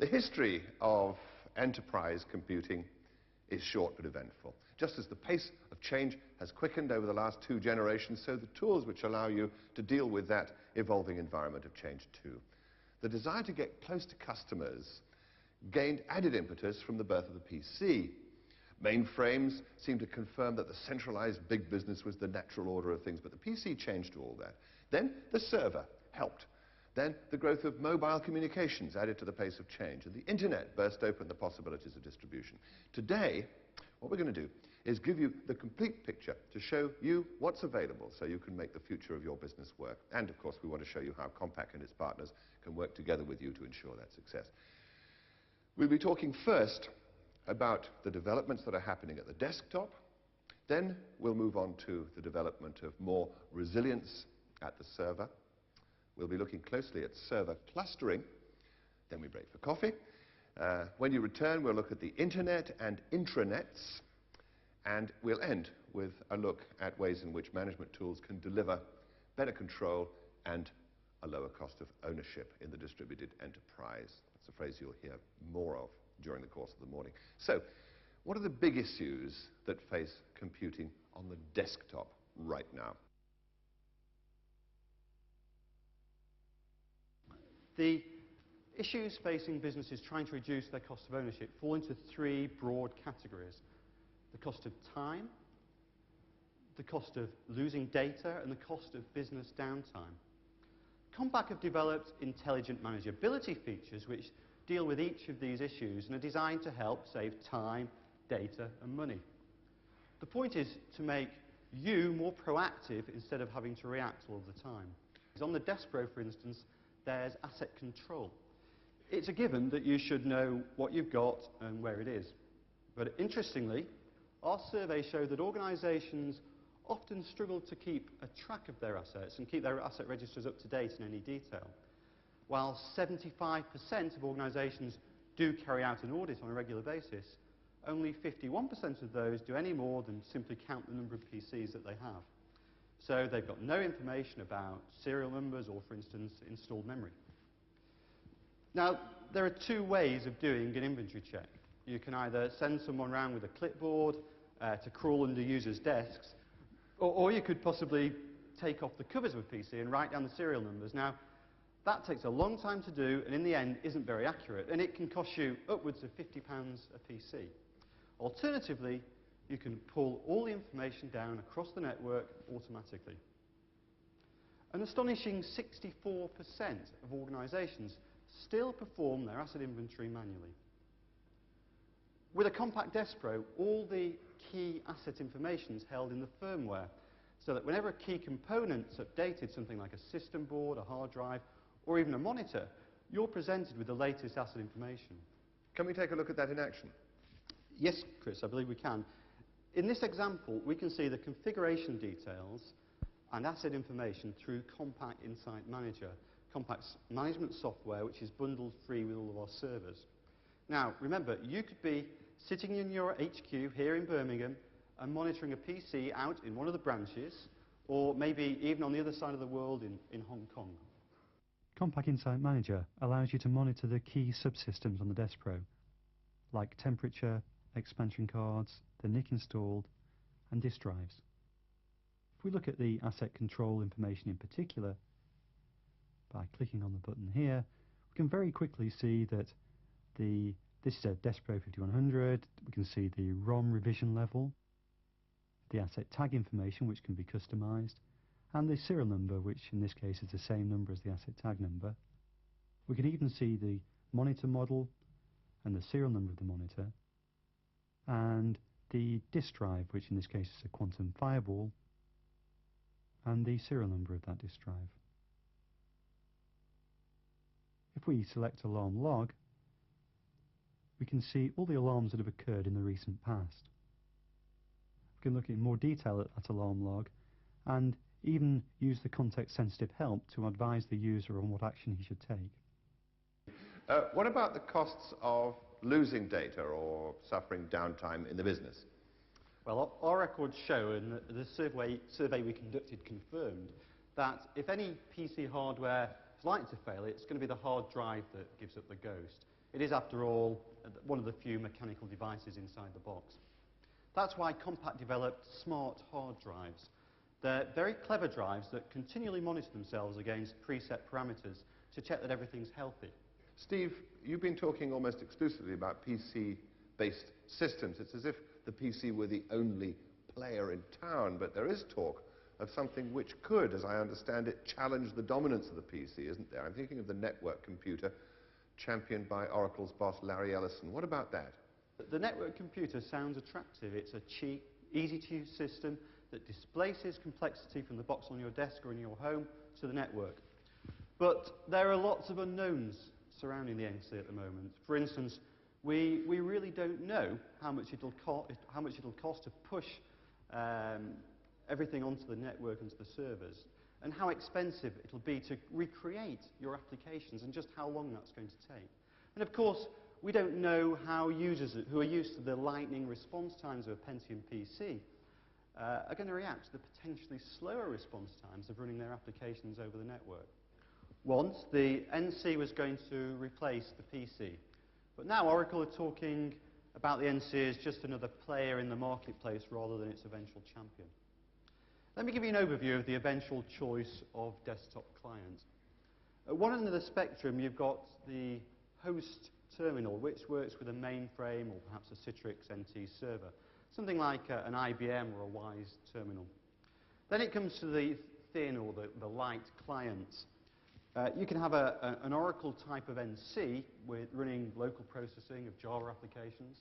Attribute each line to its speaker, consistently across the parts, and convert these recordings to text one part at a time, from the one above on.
Speaker 1: The history of enterprise computing is short but eventful. Just as the pace of change has quickened over the last 2 generations, so the tools which allow you to deal with that evolving environment have changed too. The desire to get close to customers gained added impetus from the birth of the PC. Mainframes seemed to confirm that the centralized big business was the natural order of things, but the PC changed to all that. Then the server helped. Then the growth of mobile communications added to the pace of change, and the internet burst open the possibilities of distribution. Today, what we're going to do is give you the complete picture to show you what's available so you can make the future of your business work. And of course, we want to show you how Compaq and its partners can work together with you to ensure that success. We'll be talking first about the developments that are happening at the desktop. Then we'll move on to the development of more resilience at the server. We'll be looking closely at server clustering. Then we break for coffee. When you return, we'll look at the internet and intranets. And we'll end with a look at ways in which management tools can deliver better control and a lower cost of ownership in the distributed enterprise. That's a phrase you'll hear more of during the course of the morning. So, what are the big issues that face computing on the desktop right now?
Speaker 2: The issues facing businesses trying to reduce their cost of ownership fall into 3 broad categories: the cost of time, the cost of losing data, and the cost of business downtime. Compaq have developed intelligent manageability features which deal with each of these issues and are designed to help save time, data, and money. The point is to make you more proactive instead of having to react all the time. On the Desk Pro, for instance, there's asset control. It's a given that you should know what you've got and where it is. But interestingly, our survey showed that organisations often struggle to keep a track of their assets and keep their asset registers up to date in any detail. While 75% of organisations do carry out an audit on a regular basis, only 51% of those do any more than simply count the number of PCs that they have. So they've got no information about serial numbers or, for instance, installed memory. Now, there are 2 ways of doing an inventory check. You can either send someone around with a clipboard to crawl under users' desks, or you could possibly take off the covers of a PC and write down the serial numbers. Now, that takes a long time to do and in the end isn't very accurate, and it can cost you upwards of £50 a PC. Alternatively, you can pull all the information down across the network automatically. An astonishing 64% of organisations still perform their asset inventory manually. With a Compaq Desk Pro, all the key asset information is held in the firmware, so that whenever a key component's updated, something like a system board, a hard drive, or even a monitor, you're presented with the latest asset information.
Speaker 1: Can we take a look at that in action?
Speaker 2: Yes, Chris, I believe we can. In this example, we can see the configuration details and asset information through Compaq Insight Manager, Compaq's management software, which is bundled free with all of our servers. Now, remember, you could be sitting in your HQ here in Birmingham and monitoring a PC out in one of the branches, or maybe even on the other side of the world in Hong Kong.
Speaker 3: Compaq Insight Manager allows you to monitor the key subsystems on the Desk Pro, like temperature, expansion cards, the NIC installed, and disk drives. If we look at the asset control information in particular, by clicking on the button here, we can very quickly see that this is a Desk Pro 5100. We can see the ROM revision level, the asset tag information, which can be customized, and the serial number, which in this case is the same number as the asset tag number. We can even see the monitor model and the serial number of the monitor, and the disk drive, which in this case is a Quantum Fireball, and the serial number of that disk drive. If we select Alarm Log, we can see all the alarms that have occurred in the recent past. We can look in more detail at that alarm log and even use the context-sensitive help to advise the user on what action he should take.
Speaker 1: What about the costs of losing data or suffering downtime in the business?
Speaker 2: Well, our records show, and the survey we conducted confirmed, that if any PC hardware is likely to fail, it's going to be the hard drive that gives up the ghost. It is, after all, one of the few mechanical devices inside the box. That's why Compaq developed S.M.A.R.T hard drives. They're very clever drives that continually monitor themselves against preset parameters to check that everything's healthy.
Speaker 1: Steve, you've been talking almost exclusively about PC-based systems. It's as if the PC were the only player in town, but there is talk of something which could, as I understand it, challenge the dominance of the PC, isn't there? I'm thinking of the network computer championed by Oracle's boss, Larry Ellison. What about that?
Speaker 2: The network computer sounds attractive. It's a cheap, easy-to-use system that displaces complexity from the box on your desk or in your home to the network. But there are lots of unknowns surrounding the NC at the moment. For instance, we really don't know how much it'll cost to push everything onto the network, onto the servers, and how expensive it'll be to recreate your applications and just how long that's going to take. And of course, we don't know how users who are used to the lightning response times of a Pentium PC are going to react to the potentially slower response times of running their applications over the network. Once, the NC was going to replace the PC, but now Oracle are talking about the NC as just another player in the marketplace rather than its eventual champion. Let me give you an overview of the eventual choice of desktop client. At one end of the spectrum, you've got the host terminal, which works with a mainframe or perhaps a Citrix NT server, something like an IBM or a Wise terminal. Then it comes to the thin or the light client. You can have an Oracle type of NC with running local processing of Java applications.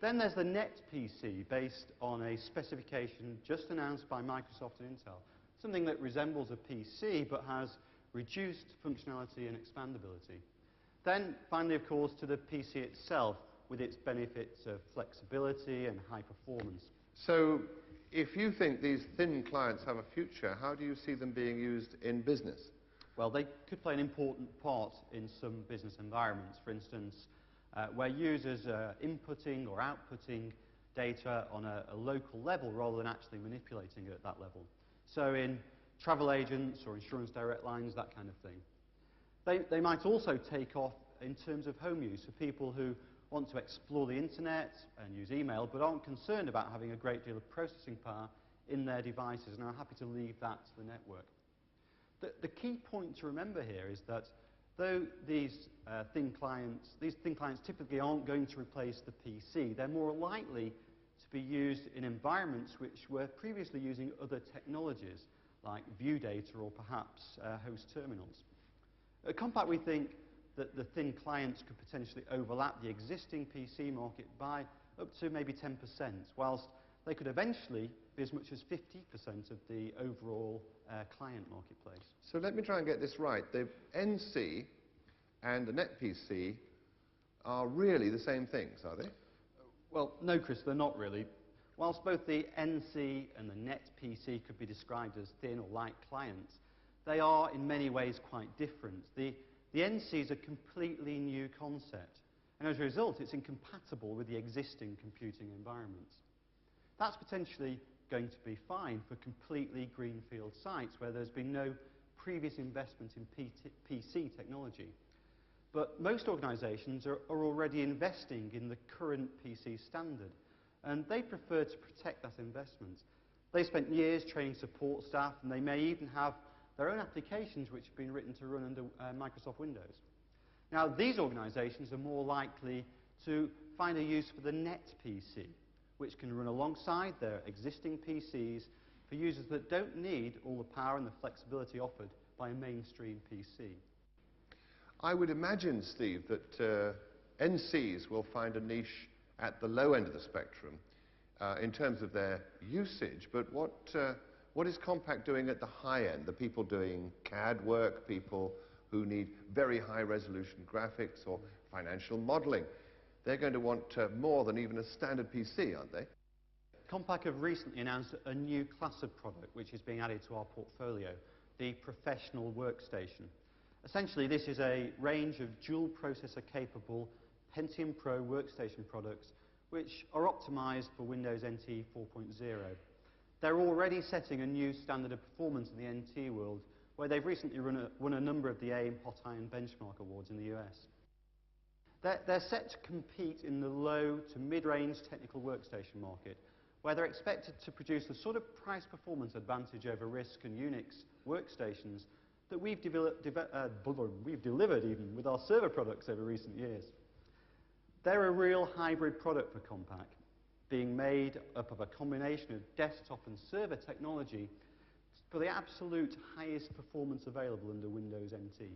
Speaker 2: Then there's the Net PC based on a specification just announced by Microsoft and Intel, something that resembles a PC but has reduced functionality and expandability. Then, finally, of course, to the PC itself with its benefits of flexibility and high performance.
Speaker 1: So, if you think these thin clients have a future, how do you see them being used in business?
Speaker 2: Well, they could play an important part in some business environments. For instance, where users are inputting or outputting data on a local level rather than actually manipulating it at that level. So in travel agents or insurance direct lines, that kind of thing. They might also take off in terms of home use for people who want to explore the internet and use email but aren't concerned about having a great deal of processing power in their devices and are happy to leave that to the network. The key point to remember here is that though these thin clients typically aren't going to replace the PC, they're more likely to be used in environments which were previously using other technologies like view data or perhaps host terminals. At Compaq, we think that the thin clients could potentially overlap the existing PC market by up to maybe 10%, whilst they could eventually be as much as 50% of the overall client marketplace.
Speaker 1: So let me try and get this right. The NC and the Net PC are really the same things, are they?
Speaker 2: Well, no, Chris, they're not really. Whilst both the NC and the Net PC could be described as thin or light clients, they are in many ways quite different. The NC is a completely new concept, and as a result, it's incompatible with the existing computing environments. That's potentially going to be fine for completely greenfield sites where there's been no previous investment in PC technology. But most organisations are already investing in the current PC standard, and they prefer to protect that investment. They spent years training support staff, and they may even have their own applications which have been written to run under Microsoft Windows. Now, these organisations are more likely to find a use for the Net PC, which can run alongside their existing PCs for users that don't need all the power and the flexibility offered by a mainstream PC.
Speaker 1: I would imagine, Steve, that NCs will find a niche at the low end of the spectrum in terms of their usage, but what is Compaq doing at the high end? The people doing CAD work, people who need very high resolution graphics or financial modeling. They're going to want more than even a standard PC, aren't they?
Speaker 2: Compaq have recently announced a new class of product which is being added to our portfolio, the Professional Workstation. Essentially, this is a range of dual processor capable Pentium Pro workstation products which are optimized for Windows NT 4.0. They're already setting a new standard of performance in the NT world, where they've recently won a number of the AIM Hot Iron Benchmark Awards in the US. They're set to compete in the low to mid-range technical workstation market, where they're expected to produce the sort of price-performance advantage over RISC and Unix workstations that we've delivered even with our server products over recent years. They're a real hybrid product for Compaq, being made up of a combination of desktop and server technology for the absolute highest performance available under Windows NT.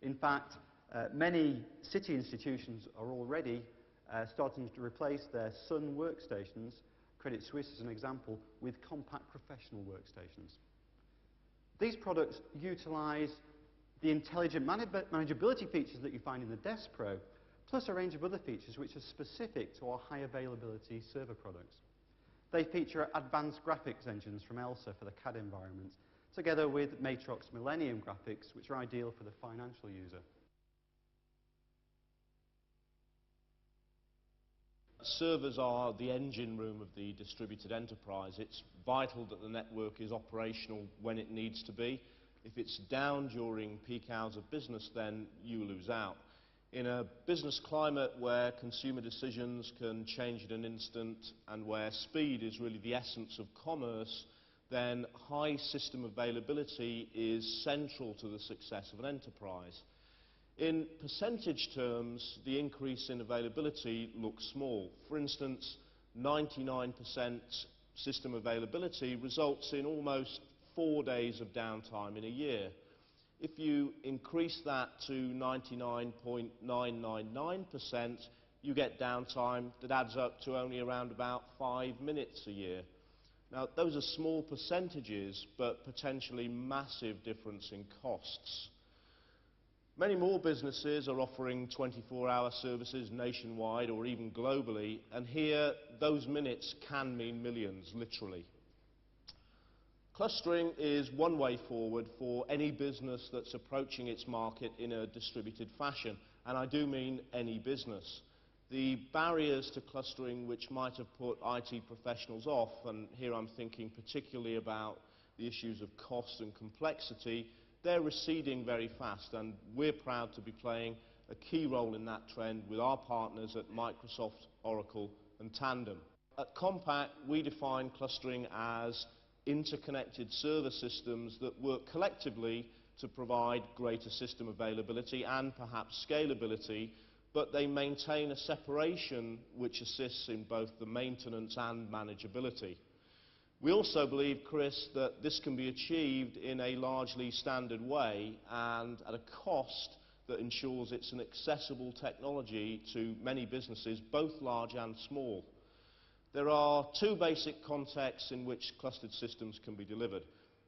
Speaker 2: In fact, many city institutions are already starting to replace their Sun workstations, Credit Suisse as an example, with Compaq Professional workstations. These products utilize the intelligent manageability features that you find in the Desk Pro, plus a range of other features which are specific to our high availability server products. They feature advanced graphics engines from ELSA for the CAD environment, together with Matrox Millennium graphics, which are ideal for the financial user.
Speaker 4: Servers are the engine room of the distributed enterprise. It's vital that the network is operational when it needs to be. If it's down during peak hours of business, then you lose out. In a business climate where consumer decisions can change in an instant and where speed is really the essence of commerce, then high system availability is central to the success of an enterprise. In percentage terms, the increase in availability looks small. For instance, 99% system availability results in almost 4 days of downtime in a year. If you increase that to 99.999%, you get downtime that adds up to only around about 5 minutes a year. Now, those are small percentages, but potentially massive difference in costs. Many more businesses are offering 24-hour services nationwide or even globally, and here those minutes can mean millions, literally. Clustering is one way forward for any business that's approaching its market in a distributed fashion, and I do mean any business. The barriers to clustering which might have put IT professionals off, and here I'm thinking particularly about the issues of cost and complexity, they're receding very fast, and we're proud to be playing a key role in that trend with our partners at Microsoft, Oracle and Tandem. At Compaq, we define clustering as interconnected server systems that work collectively to provide greater system availability and perhaps scalability, but they maintain a separation which assists in both the maintenance and manageability. We also believe, Chris, that this can be achieved in a largely standard way and at a cost that ensures it's an accessible technology to many businesses, both large and small. There are two basic contexts in which clustered systems can be delivered.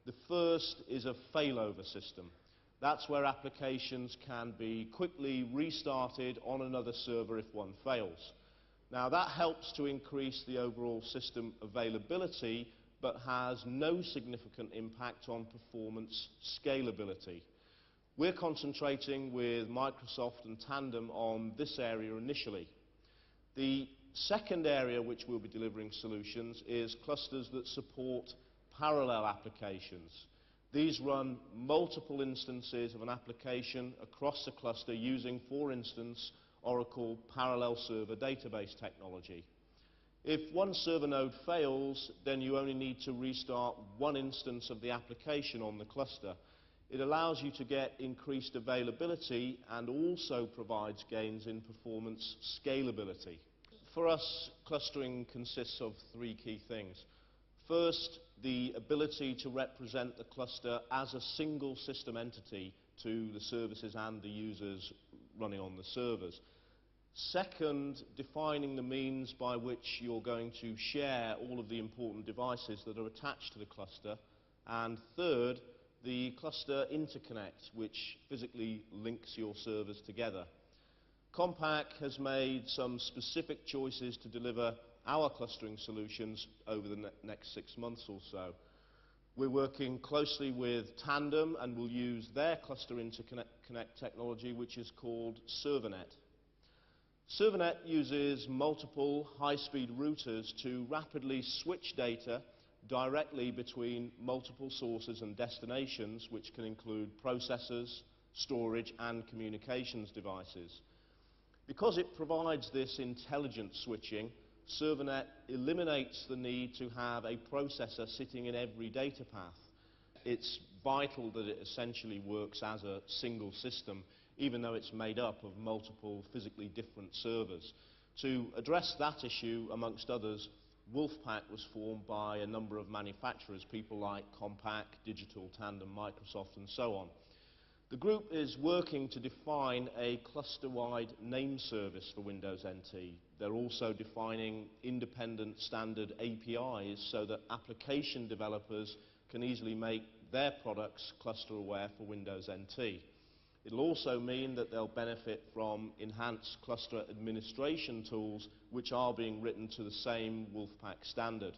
Speaker 4: The first is a failover system. That's where applications can be quickly restarted on another server if one fails. Now, that helps to increase the overall system availability, but has no significant impact on performance scalability. We're concentrating with Microsoft and Tandem on this area initially. The second area which we'll be delivering solutions is clusters that support parallel applications. These run multiple instances of an application across the cluster using, for instance, Oracle Parallel Server database technology. If one server node fails, then you only need to restart one instance of the application on the cluster. It allows you to get increased availability and also provides gains in performance scalability. For us, clustering consists of three key things. First, the ability to represent the cluster as a single system entity to the services and the users running on the servers. Second, defining the means by which you're going to share all of the important devices that are attached to the cluster. And third, the cluster interconnect, which physically links your servers together. Compaq has made some specific choices to deliver our clustering solutions over the next 6 months or so. We're working closely with Tandem and will use their cluster interconnect technology, which is called ServerNet. ServerNet uses multiple high-speed routers to rapidly switch data directly between multiple sources and destinations, which can include processors, storage and communications devices. Because it provides this intelligent switching, ServerNet eliminates the need to have a processor sitting in every data path. It's vital that it essentially works as a single system, even though it's made up of multiple physically different servers. To address that issue, amongst others, Wolfpack was formed by a number of manufacturers, people like Compaq, Digital, Tandem, Microsoft, and so on. The group is working to define a cluster-wide name service for Windows NT. They're also defining independent standard APIs so that application developers can easily make their products cluster-aware for Windows NT. It'll also mean that they'll benefit from enhanced cluster administration tools which are being written to the same Wolfpack standard.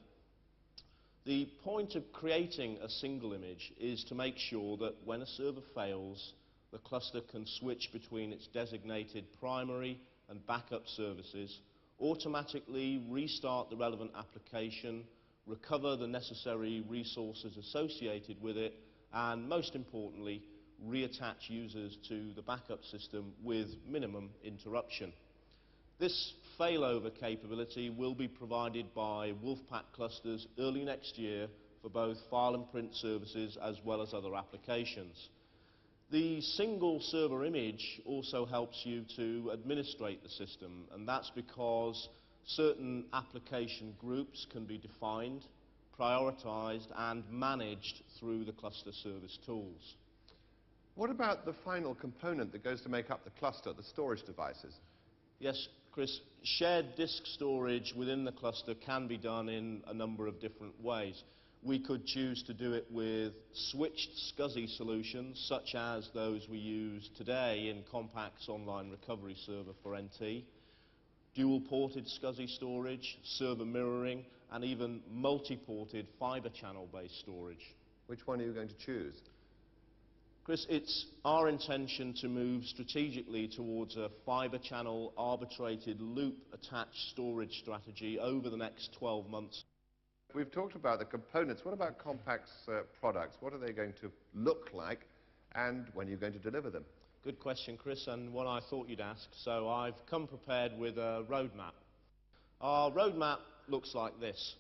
Speaker 4: The point of creating a single image is to make sure that when a server fails, the cluster can switch between its designated primary and backup services, automatically restart the relevant application, recover the necessary resources associated with it, and most importantly, reattach users to the backup system with minimum interruption. This failover capability will be provided by Wolfpack clusters early next year for both file and print services as well as other applications. The single server image also helps you to administrate the system, and that's because certain application groups can be defined, prioritized and managed through the cluster service tools.
Speaker 1: What about the final component that goes to make up the cluster, the storage devices?
Speaker 4: Yes, Chris, shared disk storage within the cluster can be done in a number of different ways. We could choose to do it with switched SCSI solutions, such as those we use today in Compaq's online recovery server for NT, dual-ported SCSI storage, server mirroring, and even multi-ported fiber channel-based storage.
Speaker 1: Which one are you going to choose?
Speaker 4: Chris, it's our intention to move strategically towards a fiber channel arbitrated loop attached storage strategy over the next 12 months.
Speaker 1: We've talked about the components. What about Compaq's products? What are they going to look like, and when are you going to deliver them?
Speaker 4: Good question, Chris, and one I thought you'd ask. So I've come prepared with a roadmap. Our roadmap looks like this.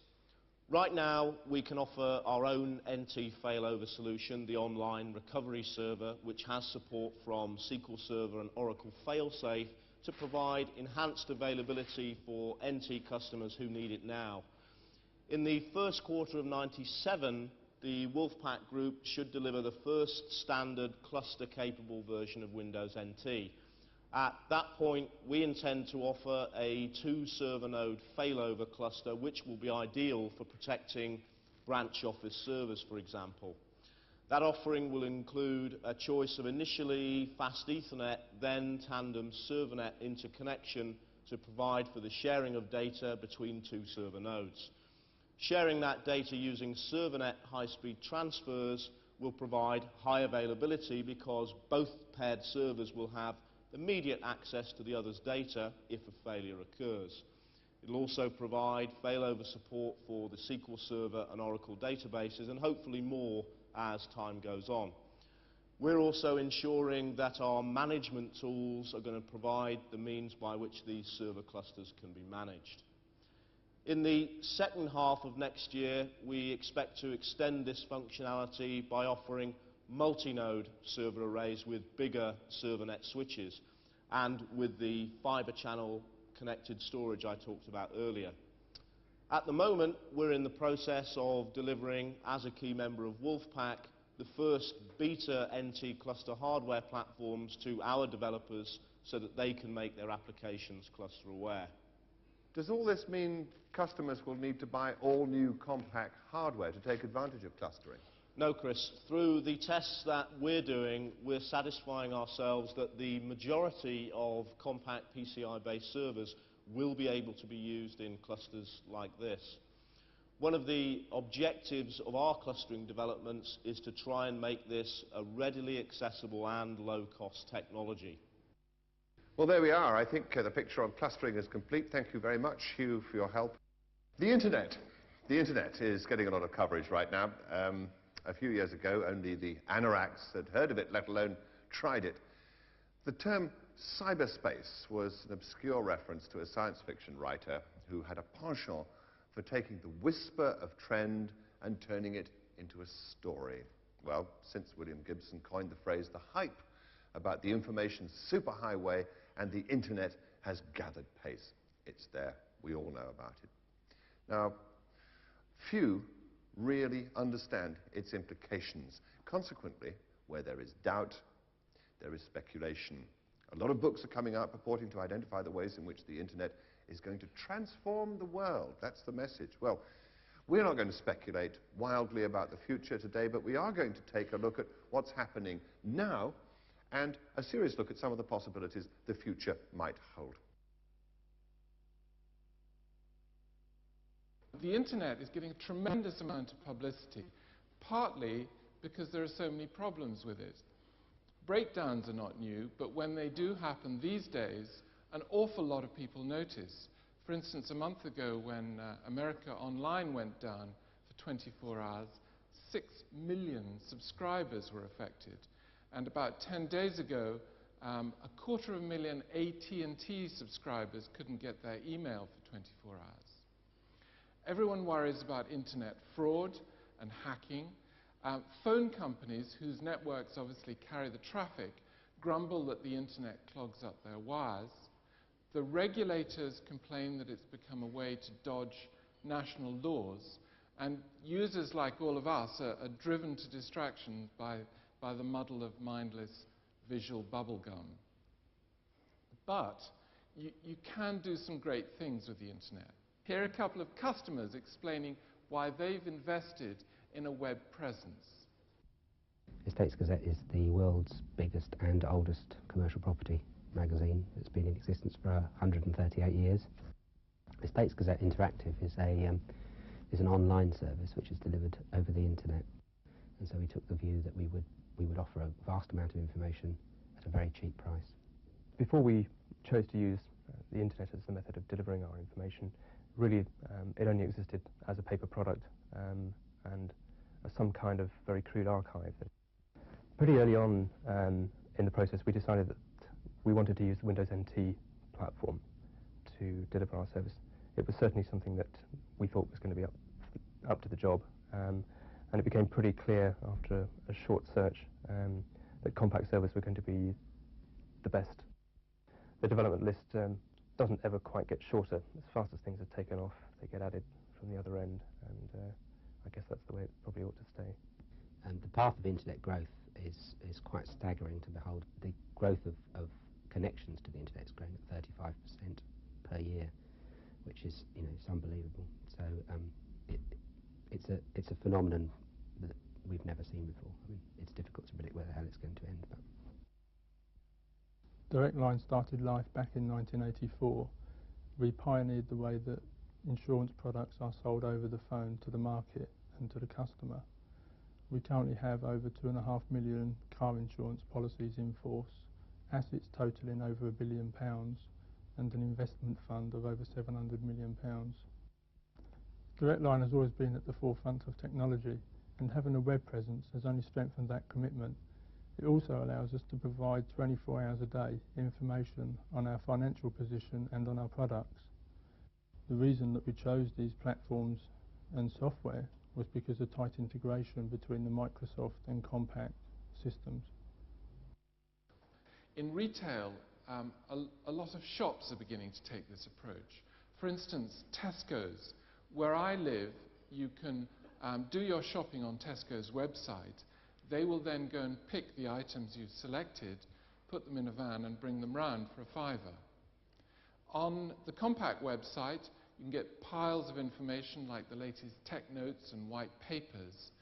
Speaker 4: Right now, we can offer our own NT failover solution, the online recovery server, which has support from SQL Server and Oracle Failsafe to provide enhanced availability for NT customers who need it now. In the first quarter of '97, the Wolfpack group should deliver the first standard cluster-capable version of Windows NT. At that point, we intend to offer a 2-server node failover cluster, which will be ideal for protecting branch office servers, for example. That offering will include a choice of initially fast Ethernet, then Tandem ServerNet interconnection to provide for the sharing of data between 2 server nodes. Sharing that data using ServerNet high-speed transfers will provide high availability because both paired servers will have immediate access to the other's data if a failure occurs. It will also provide failover support for the SQL Server and Oracle databases, and hopefully more as time goes on. We're also ensuring that our management tools are going to provide the means by which these server clusters can be managed. In the second half of next year, we expect to extend this functionality by offering multi-node server arrays with bigger ServerNet switches and with the fiber channel connected storage I talked about earlier. At the moment, we're in the process of delivering, as a key member of Wolfpack, the first beta NT cluster hardware platforms to our developers so that they can make their applications cluster aware.
Speaker 1: Does all this mean customers will need to buy all new Compaq hardware to take advantage of clustering?
Speaker 4: No, Chris. Through the tests that we're doing, we're satisfying ourselves that the majority of Compaq PCI-based servers will be able to be used in clusters like this. One of the objectives of our clustering developments is to try and make this a readily accessible and low-cost technology.
Speaker 1: Well, there we are. I think the picture on clustering is complete. Thank you very much, Hugh, for your help. The Internet. The Internet is getting a lot of coverage right now. A few years ago, only the anoraks had heard of it, let alone tried it. The term Cyberspace was an obscure reference to a science fiction writer who had a penchant for taking the whisper of trend and turning it into a story. Well, since William Gibson coined the phrase, the hype about the information superhighway and the internet has gathered pace. It's there. We all know about it. Now, few really understand its implications. Consequently, where there is doubt, there is speculation. A lot of books are coming out purporting to identify the ways in which the internet is going to transform the world. That's the message. Well, we're not going to speculate wildly about the future today, but we are going to take a look at what's happening now and a serious look at some of the possibilities the future might hold.
Speaker 5: The internet is getting a tremendous amount of publicity, partly because there are so many problems with it. Breakdowns are not new, but when they do happen these days, an awful lot of people notice. For instance, a month ago when America Online went down for 24 hours, 6 million subscribers were affected. And about 10 days ago, 250,000 AT&T subscribers couldn't get their email for 24 hours. Everyone worries about internet fraud and hacking. Phone companies, whose networks obviously carry the traffic, grumble that the internet clogs up their wires. The regulators complain that it's become a way to dodge national laws. And users like all of us are driven to distraction by the muddle of mindless visual bubblegum. But you can do some great things with the internet. Here are a couple of customers explaining why they've invested in a web presence.
Speaker 6: Estates Gazette is the world's biggest and oldest commercial property magazine. It's been in existence for 138 years. Estates Gazette Interactive is an online service which is delivered over the internet. And so we took the view that we would offer a vast amount of information at a very cheap price.
Speaker 7: Before we chose to use the internet as the method of delivering our information, really it only existed as a paper product and some kind of very crude archive. Pretty early on in the process, we decided that we wanted to use the Windows NT platform to deliver our service. It was certainly something that we thought was going to be up to the job, and it became pretty clear after a short search that Compaq servers were going to be the best. The development list doesn't ever quite get shorter. As fast as things are taken off, they get added from the other end, and I guess that's the way it probably ought to stay.
Speaker 6: And the path of internet growth is quite staggering to behold. The growth of connections to the internet is growing at 35% per year, which is, it's unbelievable. So it's a phenomenon that we've never seen before. I mean, it's difficult to predict where the hell it's going to end. But
Speaker 8: Direct Line started life back in 1984. We pioneered the way that insurance products are sold over the phone to the market and to the customer. We currently have over 2.5 million car insurance policies in force, assets totaling over £1 billion, and an investment fund of over £700 million. Direct Line has always been at the forefront of technology, and having a web presence has only strengthened that commitment. It also allows us to provide 24 hours a day information on our financial position and on our products. The reason that we chose these platforms and software was because of tight integration between the Microsoft and Compaq systems.
Speaker 5: In retail, a lot of shops are beginning to take this approach. For instance, Tesco's. Where I live, you can do your shopping on Tesco's website. They will then go and pick the items you've selected, put them in a van and bring them round for a £5. On the Compaq website, you can get piles of information like the latest tech notes and white papers.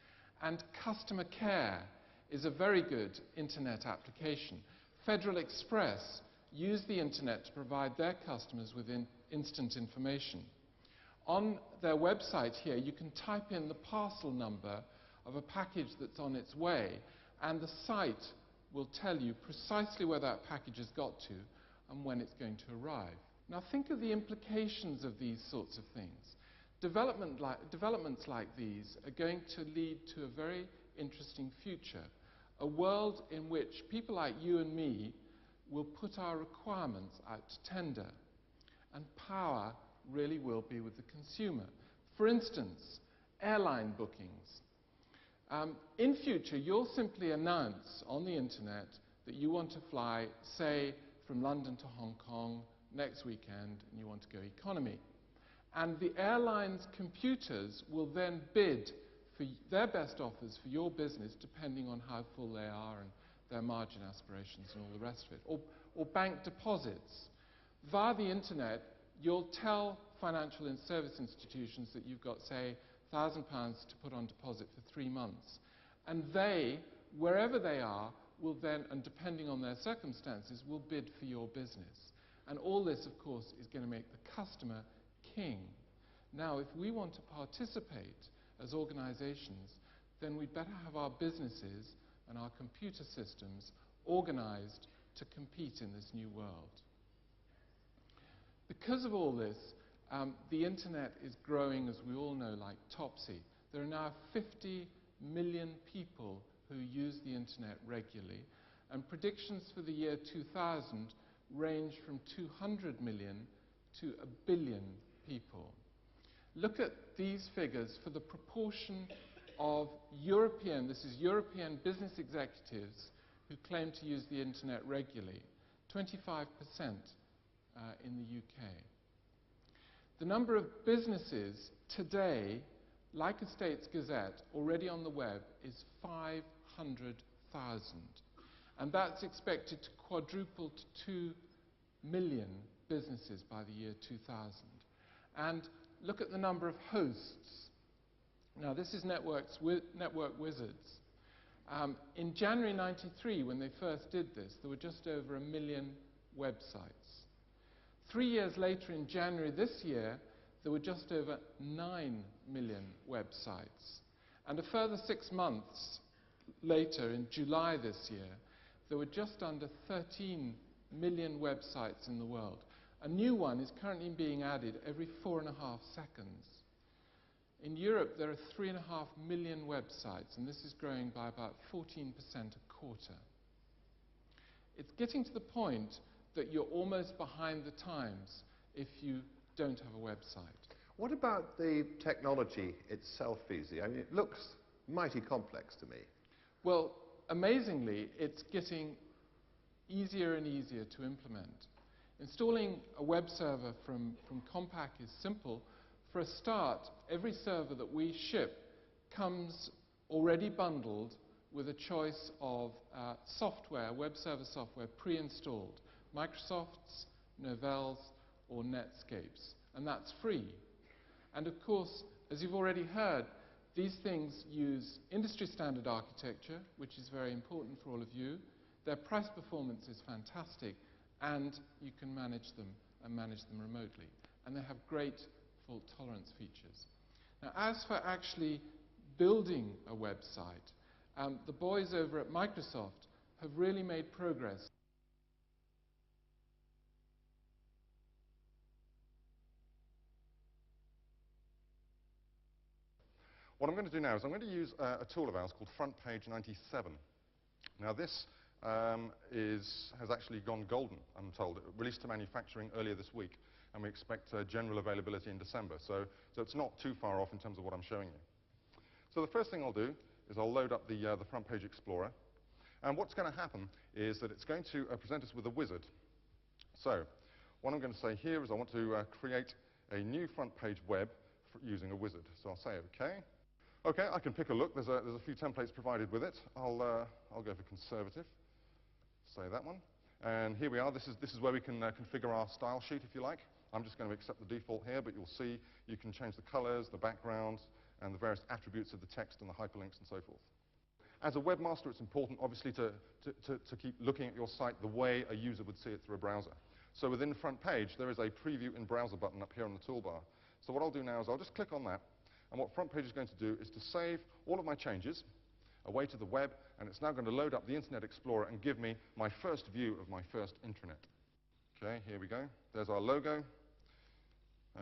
Speaker 5: And customer care is a very good internet application. Federal Express use the internet to provide their customers with instant information. On their website here, you can type in the parcel number of a package that's on its way, and the site will tell you precisely where that package has got to and when it's going to arrive. Now think of the implications of these sorts of things. Developments like these are going to lead to a very interesting future, a world in which people like you and me will put our requirements out to tender, and power really will be with the consumer. For instance, airline bookings. In future, you'll simply announce on the internet that you want to fly, say, from London to Hong Kong next weekend, and you want to go economy. And the airline's computers will then bid for their best offers for your business, depending on how full they are and their margin aspirations and all the rest of it. Or bank deposits. Via the internet, you'll tell financial and service institutions that you've got, say, £1,000 to put on deposit for 3 months. And they, wherever they are, will then, and depending on their circumstances, will bid for your business. And all this, of course, is going to make the customer king. Now, if we want to participate as organizations, then we'd better have our businesses and our computer systems organized to compete in this new world. Because of all this, the internet is growing, as we all know, like Topsy. There are now 50 million people who use the internet regularly, and predictions for the year 2000 range from 200 million to 1 billion people. Look at these figures for the proportion of European business executives who claim to use the internet regularly, 25% in the UK. The number of businesses today, like a States Gazette, already on the web is 500,000. And that's expected to quadruple to 2 million businesses by the year 2000. And look at the number of hosts. Now, this is Network Wizards. In January 93, when they first did this, there were just over 1 million websites. 3 years later, in January this year, there were just over 9 million websites. And a further 6 months later, in July this year, there were just under 13 million websites in the world. A new one is currently being added every 4.5 seconds. In Europe, there are 3.5 million websites, and this is growing by about 14% a quarter. It's getting to the point that you're almost behind the times if you don't have a website.
Speaker 1: What about the technology itself, Vesey? I mean, it looks mighty complex to me.
Speaker 5: Well, amazingly, it's getting easier and easier to implement. Installing a web server from Compaq is simple. For a start, every server that we ship comes already bundled with a choice of software, web server software, pre-installed. Microsoft's, Novell's, or Netscape's. And that's free. And of course, as you've already heard, these things use industry standard architecture, which is very important for all of you. Their price performance is fantastic, and you can manage them and manage them remotely. And they have great fault tolerance features. Now, as for actually building a website, the boys over at Microsoft have really made progress.
Speaker 9: What I'm going to do now is I'm going to use a tool of ours called Frontpage 97. Now this has actually gone golden, I'm told. It released to manufacturing earlier this week, and we expect general availability in December. So it's not too far off in terms of what I'm showing you. So the first thing I'll do is I'll load up the Frontpage Explorer. And what's going to happen is that it's going to present us with a wizard. So what I'm going to say here is I want to create a new front page web using a wizard. So I'll say OK. OK, I can pick a look. There's a few templates provided with it. I'll go for conservative. Say that one. And here we are. This is where we can configure our style sheet, if you like. I'm just going to accept the default here, but you'll see you can change the colors, the backgrounds, and the various attributes of the text and the hyperlinks and so forth. As a webmaster, it's important, obviously, to keep looking at your site the way a user would see it through a browser. So within the front page, there is a Preview in Browser button up here on the toolbar. So what I'll do now is I'll just click on that, and what Frontpage is going to do is to save all of my changes away to the web, and it's now going to load up the Internet Explorer and give me my first view of my first intranet. OK, here we go. There's our logo,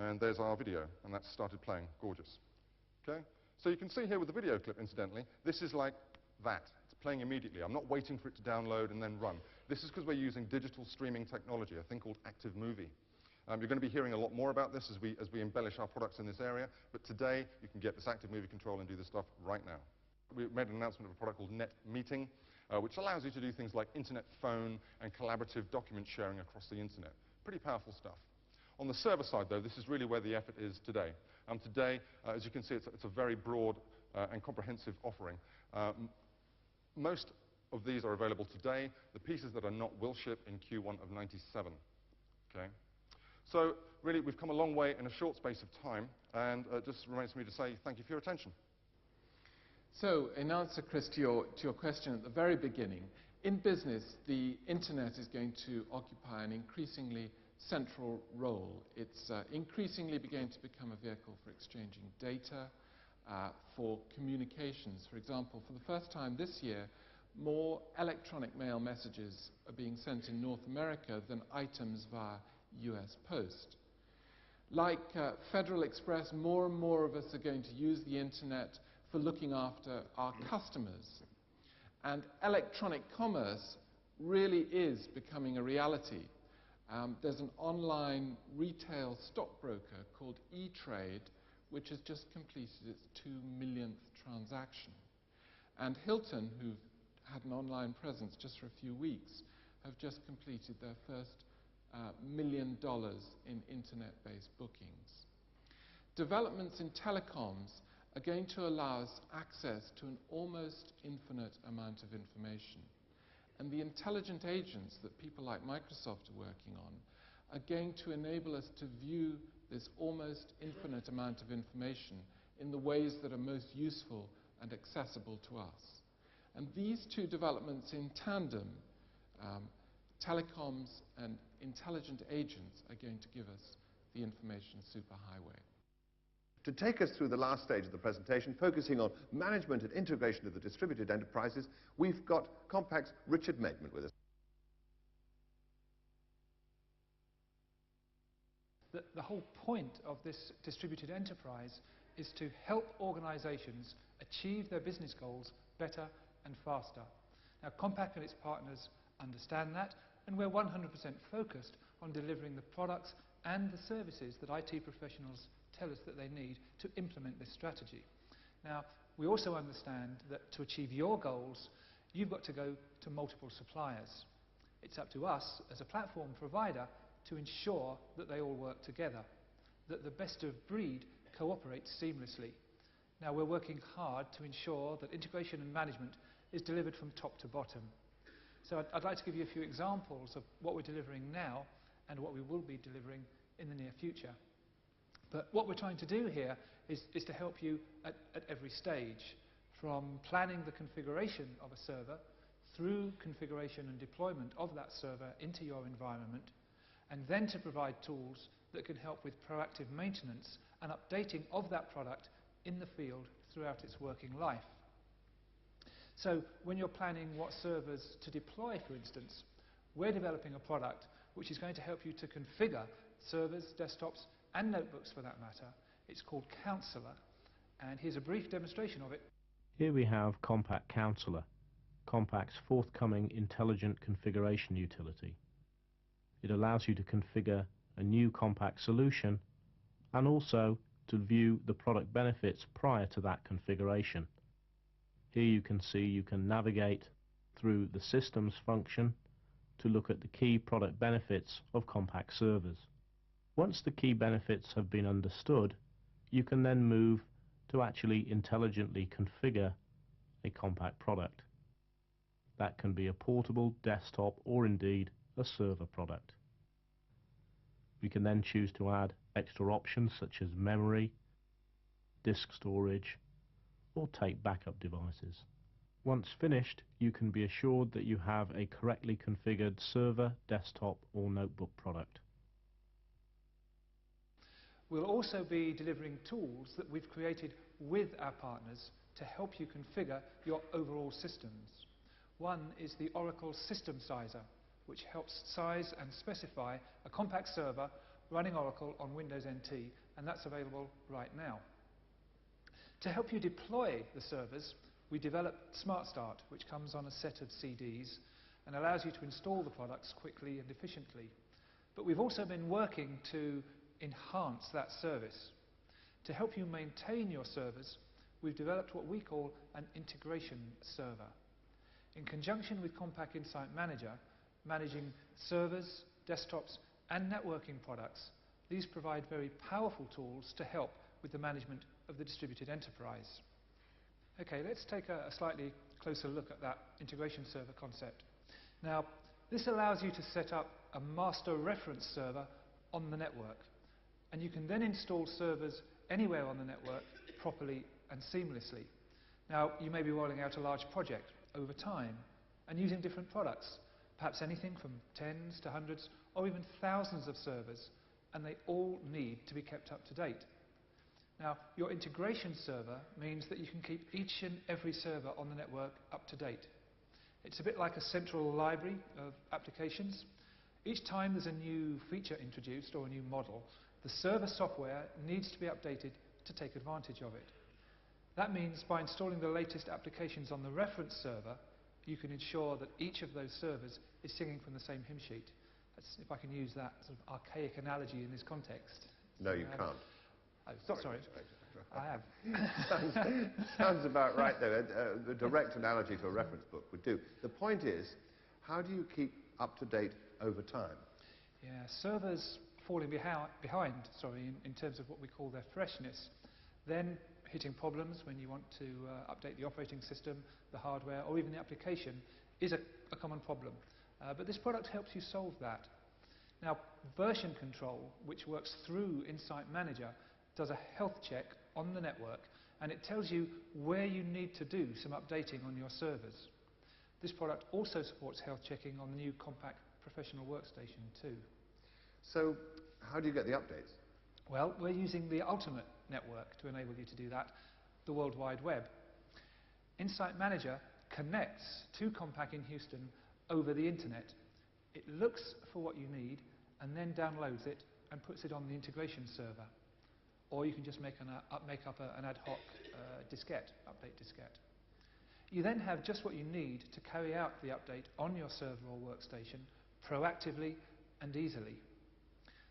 Speaker 9: and there's our video, and that's started playing. Gorgeous. OK? So you can see here with the video clip, incidentally, this is like that. It's playing immediately. I'm not waiting for it to download and then run. This is because we're using digital streaming technology, a thing called Active Movie. You're going to be hearing a lot more about this as we embellish our products in this area, but today you can get this Active Movie control and do this stuff right now. We made an announcement of a product called Net Meeting, which allows you to do things like internet phone and collaborative document sharing across the internet. Pretty powerful stuff. On the server side, though, this is really where the effort is today. Today, as you can see, it's a very broad and comprehensive offering. Most of these are available today. The pieces that are not will ship in Q1 of '97. Okay? So, really, we've come a long way in a short space of time, and it just remains for me to say thank you for your attention.
Speaker 5: So, in answer, Chris, to your question at the very beginning, in business, the internet is going to occupy an increasingly central role. It's increasingly beginning to become a vehicle for exchanging data, for communications. For example, for the first time this year, more electronic mail messages are being sent in North America than items via US Post. Like Federal Express, more and more of us are going to use the internet for looking after our customers. And electronic commerce really is becoming a reality. There's an online retail stockbroker called E-Trade, which has just completed its 2 millionth transaction. And Hilton, who've had an online presence just for a few weeks, have just completed their first $1 million in internet-based bookings. Developments in telecoms are going to allow us access to an almost infinite amount of information. And the intelligent agents that people like Microsoft are working on are going to enable us to view this almost infinite amount of information in the ways that are most useful and accessible to us. And these two developments in tandem, telecoms and intelligent agents, are going to give us the information superhighway.
Speaker 1: To take us through the last stage of the presentation, focusing on management and integration of the distributed enterprises, we've got Compaq's Richard Maidment with us.
Speaker 10: The whole point of this distributed enterprise is to help organizations achieve their business goals better and faster. Now, Compaq and its partners understand that, and we're 100% focused on delivering the products and the services that IT professionals tell us that they need to implement this strategy. Now, we also understand that to achieve your goals, you've got to go to multiple suppliers. It's up to us as a platform provider to ensure that they all work together, that the best of breed cooperates seamlessly. Now, we're working hard to ensure that integration and management is delivered from top to bottom. So I'd like to give you a few examples of what we're delivering now and what we will be delivering in the near future. But what we're trying to do here is to help you at every stage, from planning the configuration of a server through configuration and deployment of that server into your environment, and then to provide tools that can help with proactive maintenance and updating of that product in the field throughout its working life. So when you're planning what servers to deploy, for instance, we're developing a product which is going to help you to configure servers, desktops, and notebooks for that matter. It's called Counselor, and here's a brief demonstration of it.
Speaker 11: Here we have Compaq Counselor, Compaq's forthcoming intelligent configuration utility. It allows you to configure a new Compaq solution and also to view the product benefits prior to that configuration. Here you can see you can navigate through the Systems function to look at the key product benefits of Compaq servers. Once the key benefits have been understood, you can then move to actually intelligently configure a Compaq product. That can be a portable, desktop, or indeed a server product. We can then choose to add extra options such as memory, disk storage, or take backup devices. Once finished, you can be assured that you have a correctly configured server, desktop, or notebook product.
Speaker 10: We'll also be delivering tools that we've created with our partners to help you configure your overall systems. One is the Oracle System Sizer, which helps size and specify a Compaq server running Oracle on Windows NT, and that's available right now. To help you deploy the servers, we developed S.M.A.R.T, which comes on a set of CDs and allows you to install the products quickly and efficiently. But we've also been working to enhance that service. To help you maintain your servers, we've developed what we call an integration server. In conjunction with Compaq Insight Manager, managing servers, desktops and networking products, these provide very powerful tools to help with the management of the distributed enterprise. Okay, let's take a slightly closer look at that integration server concept. Now, this allows you to set up a master reference server on the network, and you can then install servers anywhere on the network properly and seamlessly. Now, you may be rolling out a large project over time and using different products, perhaps anything from tens to hundreds or even thousands of servers, and they all need to be kept up to date. Now, your integration server means that you can keep each and every server on the network up to date. It's a bit like a central library of applications. Each time there's a new feature introduced or a new model, the server software needs to be updated to take advantage of it. That means by installing the latest applications on the reference server, you can ensure that each of those servers is singing from the same hymn sheet. That's, if I can use that sort of archaic analogy in this context.
Speaker 1: No, you can't.
Speaker 10: Oh, sorry. I have.
Speaker 1: Sounds about right, though. The direct analogy to a reference book would do. The point is, how do you keep up to date over time?
Speaker 10: Yeah, servers falling behind, in terms of what we call their freshness, then hitting problems when you want to update the operating system, the hardware, or even the application is a common problem. But this product helps you solve that. Now, version control, which works through Insight Manager, does a health check on the network, and it tells you where you need to do some updating on your servers. This product also supports health checking on the new Compaq Professional Workstation too.
Speaker 1: So, how do you get the updates?
Speaker 10: Well, we're using the ultimate network to enable you to do that, the World Wide Web. Insight Manager connects to Compaq in Houston over the internet. It looks for what you need and then downloads it and puts it on the integration server. Or you can just make up an ad hoc diskette, update diskette. You then have just what you need to carry out the update on your server or workstation proactively and easily.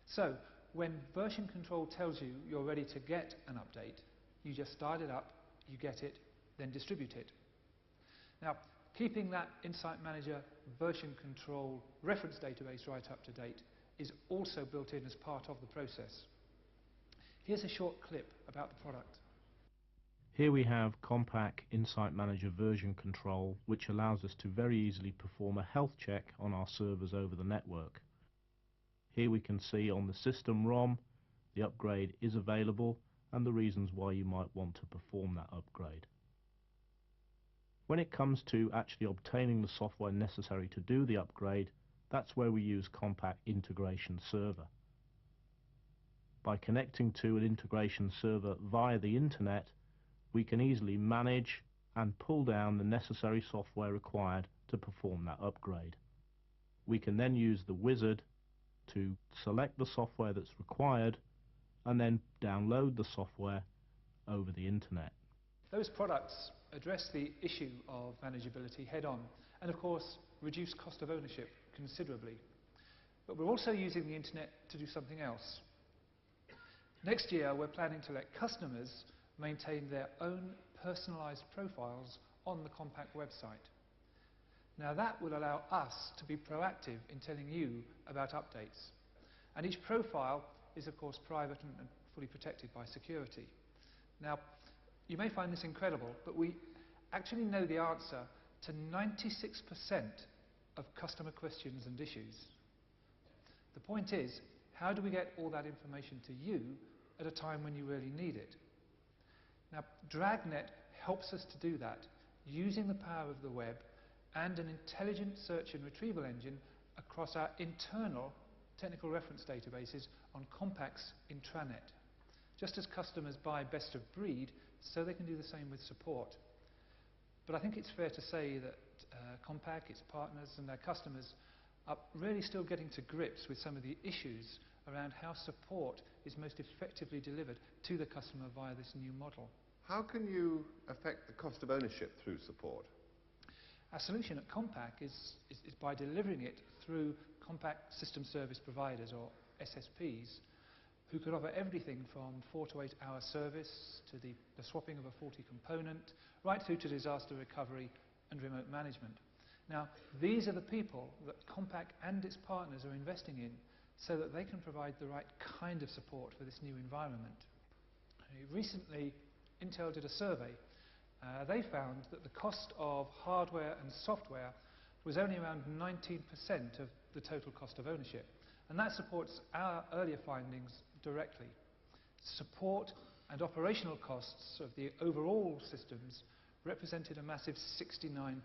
Speaker 10: So, when version control tells you you're ready to get an update, you just start it up, you get it, then distribute it. Now, keeping that Insight Manager version control reference database right up to date is also built in as part of the process. Here's a short clip about the product.
Speaker 11: Here we have Compaq Insight Manager version control, which allows us to very easily perform a health check on our servers over the network. Here we can see on the system ROM the upgrade is available and the reasons why you might want to perform that upgrade. When it comes to actually obtaining the software necessary to do the upgrade, that's where we use Compaq Integration Server. By connecting to an integration server via the internet, we can easily manage and pull down the necessary software required to perform that upgrade. We can then use the wizard to select the software that's required and then download the software over the internet.
Speaker 10: Those products address the issue of manageability head-on and, of course, reduce cost of ownership considerably. But we're also using the internet to do something else. Next year, we're planning to let customers maintain their own personalized profiles on the Compaq website. Now, that will allow us to be proactive in telling you about updates. And each profile is, of course, private and fully protected by security. Now, you may find this incredible, but we actually know the answer to 96% of customer questions and issues. The point is, how do we get all that information to you at a time when you really need it? Now, Dragnet helps us to do that using the power of the web and an intelligent search and retrieval engine across our internal technical reference databases on Compaq's intranet. Just as customers buy best of breed, so they can do the same with support. But I think it's fair to say that Compaq, its partners and their customers are really still getting to grips with some of the issues around how support is most effectively delivered to the customer via this new model.
Speaker 1: How can you affect the cost of ownership through support?
Speaker 10: Our solution at Compaq is by delivering it through Compaq System Service Providers, or SSPs, who could offer everything from 4 to 8 hour service to the swapping of a faulty component, right through to disaster recovery and remote management. Now, these are the people that Compaq and its partners are investing in so that they can provide the right kind of support for this new environment. Recently, Intel did a survey. They found that the cost of hardware and software was only around 19% of the total cost of ownership. And that supports our earlier findings directly. Support and operational costs of the overall systems represented a massive 69%.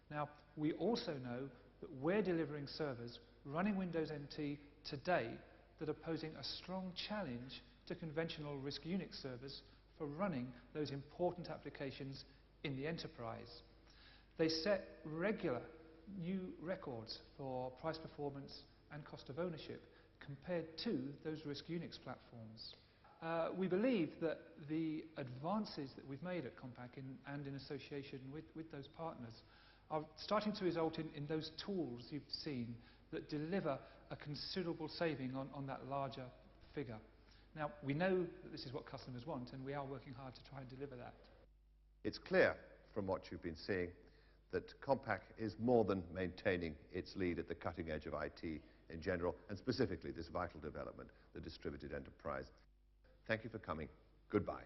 Speaker 10: Now, we also know that we're delivering servers running Windows NT today that are posing a strong challenge to conventional RISC Unix servers for running those important applications in the enterprise. They set regular new records for price performance and cost of ownership compared to those RISC Unix platforms. We believe that the advances that we've made at Compaq and in association with those partners are starting to result in those tools you've seen that deliver a considerable saving on that larger figure. Now, we know that this is what customers want, and we are working hard to try and deliver that.
Speaker 1: It's clear from what you've been seeing that Compaq is more than maintaining its lead at the cutting edge of IT in general, and specifically this vital development, the distributed enterprise. Thank you for coming. Goodbye.